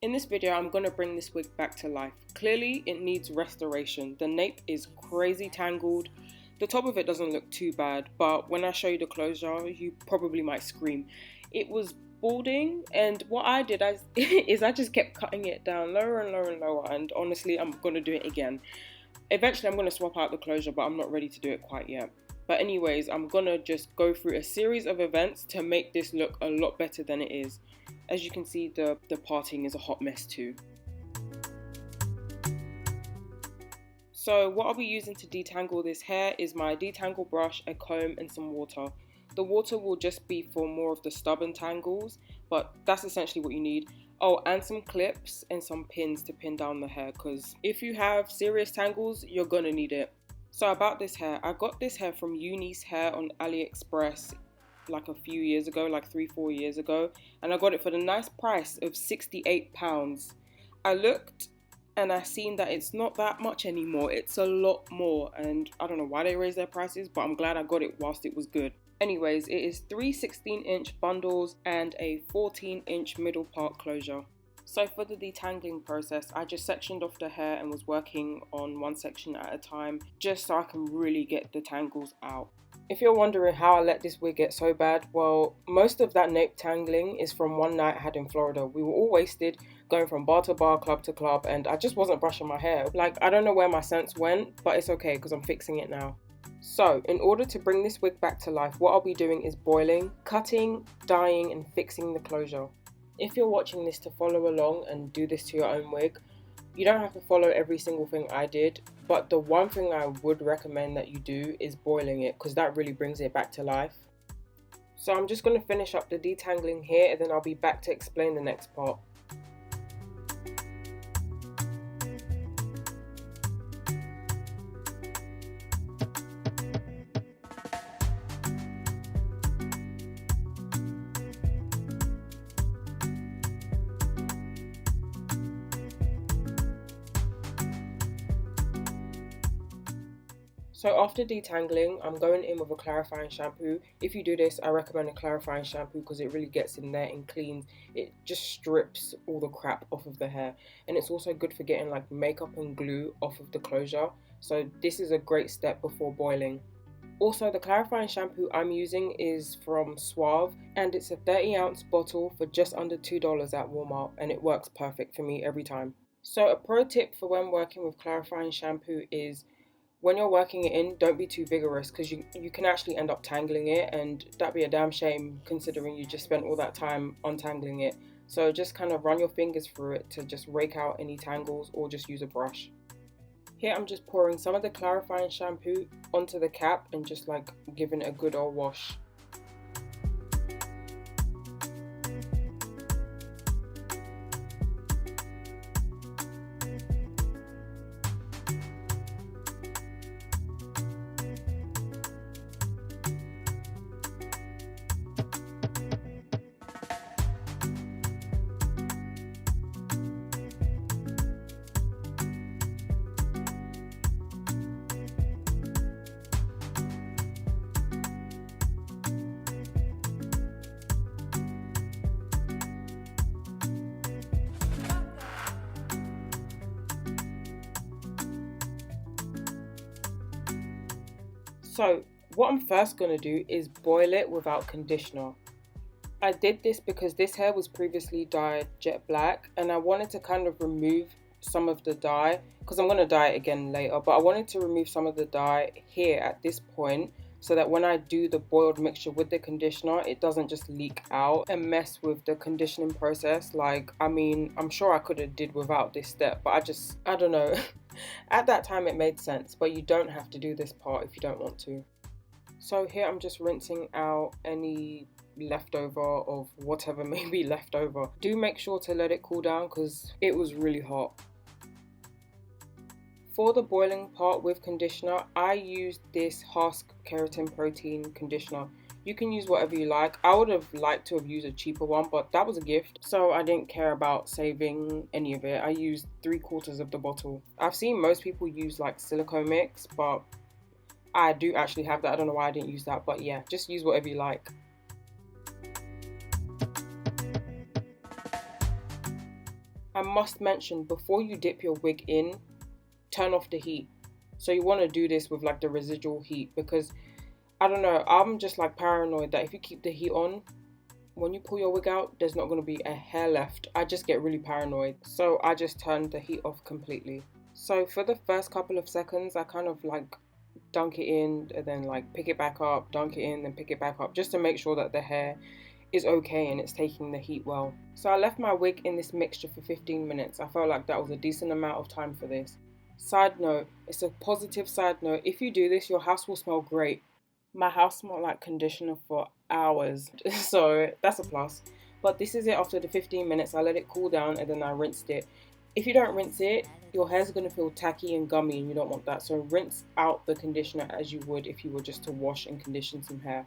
In this video, I'm going to bring this wig back to life. Clearly, it needs restoration. The nape is crazy tangled. The top of it doesn't look too bad, but when I show you the closure, you probably might scream. It was balding, and what I did is I just kept cutting it down lower and lower and lower, and honestly, I'm going to do it again. Eventually, I'm going to swap out the closure, but I'm not ready to do it quite yet. But anyways, I'm going to just go through a series of events to make this look a lot better than it is. As you can see, the parting is a hot mess too. So what I'll be using to detangle this hair is my detangle brush, a comb and some water. The water will just be for more of the stubborn tangles, but that's essentially what you need. Oh, and some clips and some pins to pin down the hair, because if you have serious tangles, you're gonna need it. So about this hair, I got this hair from Unice Hair on AliExpress like a few years ago, like 3-4 years ago, and I got it for the nice price of £68. I looked and I seen that it's not that much anymore, it's a lot more, and I don't know why they raised their prices, but I'm glad I got it whilst it was good. Anyways, it is 3 16-inch bundles and a 14-inch middle part closure. So for the detangling process, I just sectioned off the hair and was working on one section at a time, just so I can really get the tangles out. If you're wondering how I let this wig get so bad, well, most of that nape tangling is from one night I had in Florida. We were all wasted, going from bar to bar, club to club, and I just wasn't brushing my hair. Like, I don't know where my sense went, but it's okay because I'm fixing it now. So, in order to bring this wig back to life, what I'll be doing is boiling, cutting, dyeing, and fixing the closure. If you're watching this to follow along and do this to your own wig, you don't have to follow every single thing I did, but the one thing I would recommend that you do is boiling it, because that really brings it back to life. So I'm just going to finish up the detangling here, and then I'll be back to explain the next part. So after detangling, I'm going in with a clarifying shampoo. If you do this, I recommend a clarifying shampoo because it really gets in there and cleans. It just strips all the crap off of the hair. And it's also good for getting like makeup and glue off of the closure. So this is a great step before boiling. Also, the clarifying shampoo I'm using is from Suave, and it's a 30-ounce bottle for just under $2 at Walmart, and it works perfect for me every time. So a pro tip for when working with clarifying shampoo is, when you're working it in, don't be too vigorous, because you can actually end up tangling it, and that'd be a damn shame considering you just spent all that time untangling it. So just kind of run your fingers through it to just rake out any tangles, or just use a brush. Here I'm just pouring some of the clarifying shampoo onto the cap and just like giving it a good old wash. So what I'm first going to do is boil it without conditioner. I did this because this hair was previously dyed jet black, and I wanted to kind of remove some of the dye, because I'm going to dye it again later, but I wanted to remove some of the dye here at this point, so that when I do the boiled mixture with the conditioner, it doesn't just leak out and mess with the conditioning process. Like, I mean, I'm sure I could have did without this step, but I don't know. At that time it made sense, but you don't have to do this part if you don't want to. So here I'm just rinsing out any leftover of whatever may be left over. Do make sure to let it cool down because it was really hot. For the boiling part with conditioner, I used this Husk Keratin Protein conditioner. You can use whatever you like. I would have liked to have used a cheaper one, but that was a gift, so I didn't care about saving any of it. I used 3/4 of the bottle. I've seen most people use like silicone mix, but I do actually have that. I don't know why I didn't use that, but yeah, just use whatever you like. I must mention, before you dip your wig in, turn off the heat. So you want to do this with like the residual heat, because I don't know, I'm just like paranoid that if you keep the heat on, when you pull your wig out, there's not going to be a hair left. I just get really paranoid. So I just turned the heat off completely. So for the first couple of seconds, I kind of like dunk it in and then like pick it back up, dunk it in, then pick it back up, just to make sure that the hair is okay and it's taking the heat well. So I left my wig in this mixture for 15 minutes. I felt like that was a decent amount of time for this. Side note, it's a positive side note, if you do this, your house will smell great. My house smelled like conditioner for hours, so that's a plus. But this is it after the 15 minutes. I let it cool down and then I rinsed it. If you don't rinse it, your hair's going to feel tacky and gummy and you don't want that. So rinse out the conditioner as you would if you were just to wash and condition some hair.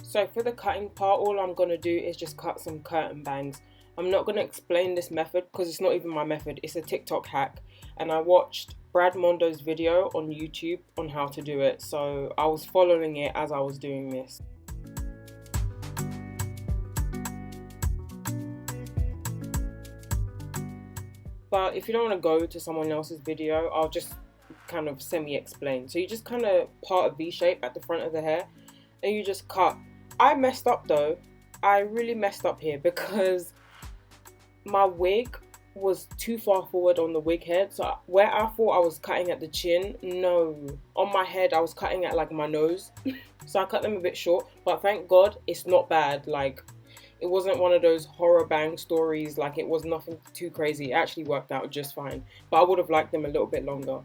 So for the cutting part, all I'm going to do is just cut some curtain bangs. I'm not going to explain this method because it's not even my method, it's a TikTok hack. And I watched Brad Mondo's video on YouTube on how to do it. So I was following it as I was doing this. But if you don't want to go to someone else's video, I'll just kind of semi-explain. So you just kind of part a V shape at the front of the hair and you just cut. I messed up though. I really messed up here because my wig was too far forward on the wig head. So where I thought I was cutting at the chin, no. On my head, I was cutting at like my nose. So I cut them a bit short, but thank God it's not bad. Like, it wasn't one of those horror bang stories. Like, it was nothing too crazy. It actually worked out just fine. But I would have liked them a little bit longer.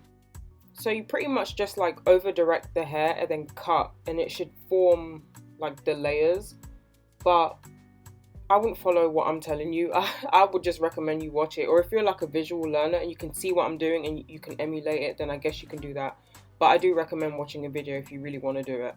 So you pretty much just like over direct the hair and then cut, and it should form like the layers. But I wouldn't follow what I'm telling you. I would just recommend you watch it. Or if you're like a visual learner and you can see what I'm doing and you can emulate it, then I guess you can do that. But I do recommend watching a video if you really want to do it.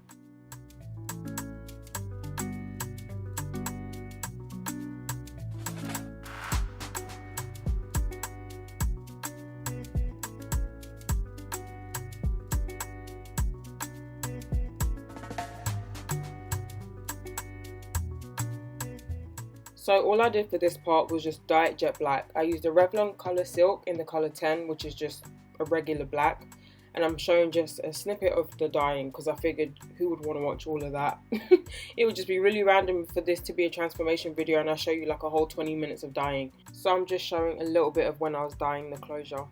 So all I did for this part was just dye it jet black. I used a Revlon Color Silk in the color 10, which is just a regular black. And I'm showing just a snippet of the dyeing because I figured who would want to watch all of that. It would just be really random for this to be a transformation video and I show you like a whole 20 minutes of dyeing. So I'm just showing a little bit of when I was dyeing the closure.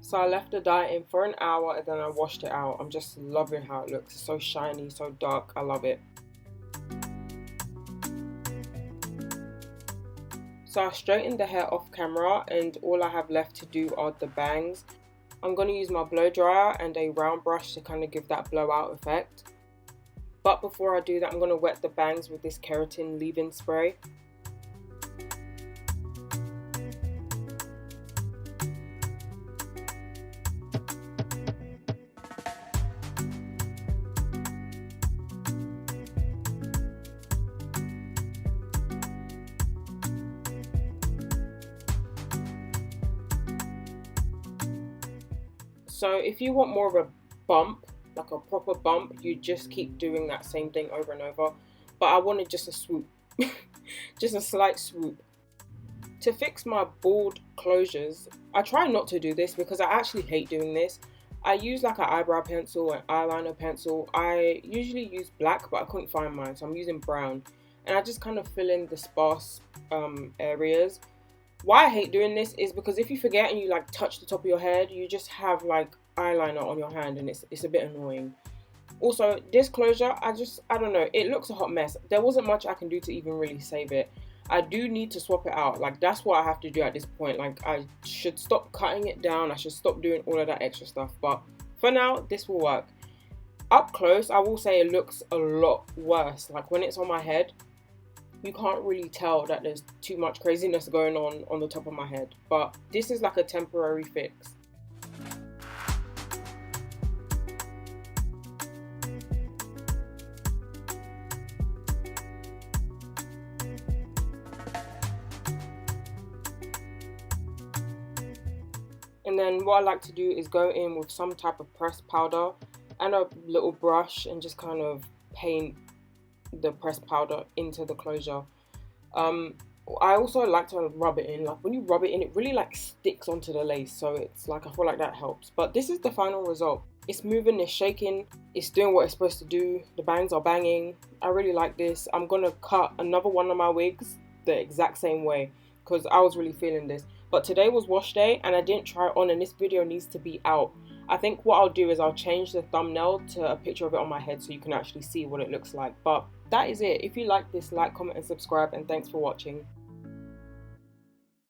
So I left the dye in for an hour and then I washed it out. I'm just loving how it looks. It's so shiny, so dark. I love it. So I straightened the hair off camera and all I have left to do are the bangs. I'm going to use my blow dryer and a round brush to kind of give that blowout effect. But before I do that, I'm going to wet the bangs with this keratin leave-in spray. So if you want more of a bump, like a proper bump, you just keep doing that same thing over and over. But I wanted just a swoop, just a slight swoop. To fix my bald closures, I try not to do this because I actually hate doing this. I use like an eyebrow pencil, an eyeliner pencil. I usually use black, but I couldn't find mine, so I'm using brown. And I just kind of fill in the sparse areas. Why I hate doing this is because if you forget and you like touch the top of your head, you just have like eyeliner on your hand and it's a bit annoying. Also, this closure, I don't know, it looks a hot mess. There wasn't much I can do to even really save it. I do need to swap it out. Like, that's what I have to do at this point. Like, I should stop cutting it down. I should stop doing all of that extra stuff. But for now, this will work. Up close, I will say it looks a lot worse. Like when it's on my head, you can't really tell that there's too much craziness going on the top of my head. But this is like a temporary fix. And then what I like to do is go in with some type of pressed powder and a little brush and just kind of paint the pressed powder into the closure. I also like to rub it in. Like when you rub it in, it really like sticks onto the lace, so it's like I feel like that helps. But this is the final result. It's moving, it's shaking, it's doing what it's supposed to do. The bangs are banging. I really like this. I'm gonna cut another one of my wigs the exact same way because I was really feeling this. But today was wash day and I didn't try it on, and this video needs to be out. I think what I'll do is I'll change the thumbnail to a picture of it on my head so you can actually see what it looks like. But that is it. If you like this, like, comment and subscribe, and thanks for watching.